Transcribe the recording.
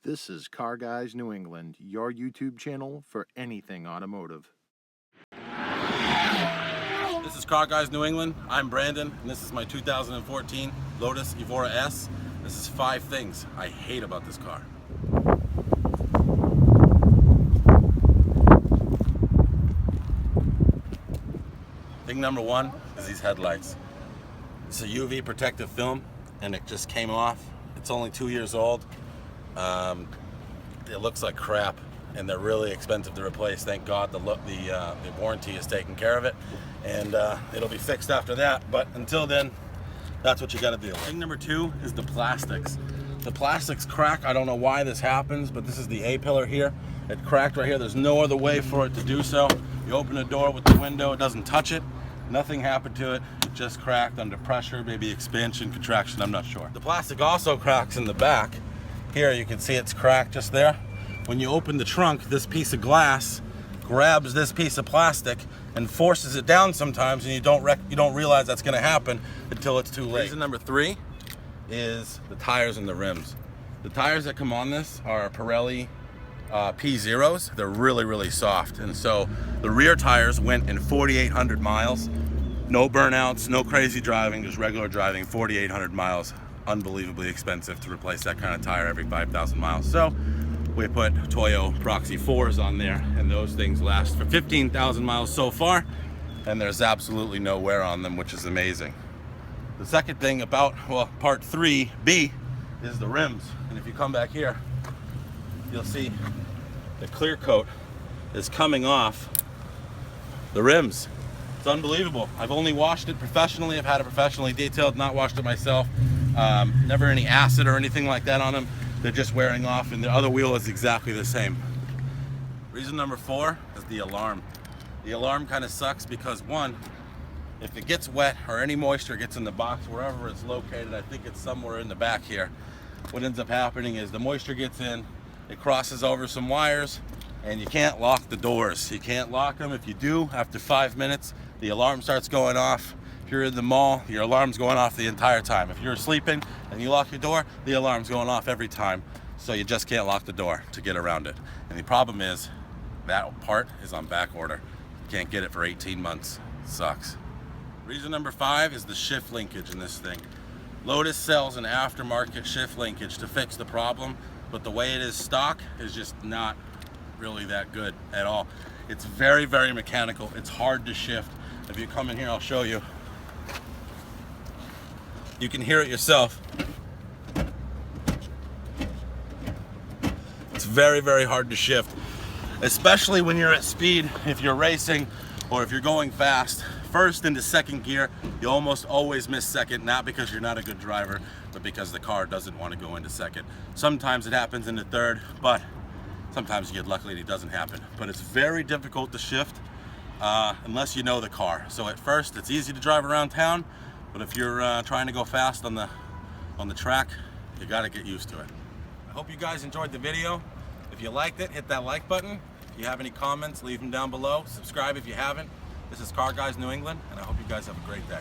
This is Car Guys New England, your YouTube channel for anything automotive. This is Car Guys New England. I'm Brandon, and this is my 2014 Lotus Evora S. This is 5 things I hate about this car. Thing number 1 is these headlights. It's a UV protective film, and it just came off. It's only 2 years old. It looks like crap, and they're really expensive to replace. Thank God the warranty is taking care of it, and it'll be fixed after that. But until then, that's what you got to deal with. Thing number 2 is the plastics. The plastics crack. I don't know why this happens, but this is the A-pillar here. It cracked right here. There's no other way for it to do so. You open the door with the window, it doesn't touch it. Nothing happened to it. It just cracked under pressure, maybe expansion, contraction, I'm not sure. The plastic also cracks in the back. Here you can see it's cracked just there. When you open the trunk, this piece of glass grabs this piece of plastic and forces it down sometimes, and you don't realize that's going to happen until it's too late. Reason number 3 is the tires and the rims. The tires that come on this are Pirelli P0s. They're really, really soft, and so the rear tires went in 4,800 miles. No burnouts, no crazy driving, just regular driving, 4,800 miles. Unbelievably expensive to replace that kind of tire every 5,000 miles. So we put Toyo Proxy 4s on there, and those things last for 15,000 miles so far, and there's absolutely no wear on them, which is amazing. The second thing about, well, part 3B is the rims. And if you come back here, you'll see the clear coat is coming off the rims. It's unbelievable. I've only washed it professionally. I've had it professionally detailed, not washed it myself. Never any acid or anything like that on them. They're just wearing off, and the other wheel is exactly the same. Reason number 4 is the alarm. The alarm kind of sucks because, one, if it gets wet or any moisture gets in the box, wherever it's located, I think it's somewhere in the back here, what ends up happening is the moisture gets in, it crosses over some wires, and you can't lock the doors. You can't lock them. If you do, after 5 minutes, the alarm starts going off. If you're in the mall, your alarm's going off the entire time. If you're sleeping and you lock your door, the alarm's going off every time. So you just can't lock the door to get around it. And the problem is that part is on back order. You can't get it for 18 months. It sucks. Reason number 5 is the shift linkage in this thing. Lotus sells an aftermarket shift linkage to fix the problem, but the way it is stock is just not really that good at all. It's very, very mechanical. It's hard to shift. If you come in here, I'll show you. You can hear it yourself. It's very, very hard to shift, especially when you're at speed. If you're racing or if you're going fast, first into second gear, you almost always miss second, not because you're not a good driver, but because the car doesn't want to go into second. Sometimes it happens into third, but sometimes you get lucky and it doesn't happen. But it's very difficult to shift unless you know the car. So at first, it's easy to drive around town, but if you're trying to go fast on the track, you got to get used to it. I hope you guys enjoyed the video. If you liked it, hit that like button. If you have any comments, leave them down below. Subscribe if you haven't. This is Car Guys New England, and I hope you guys have a great day.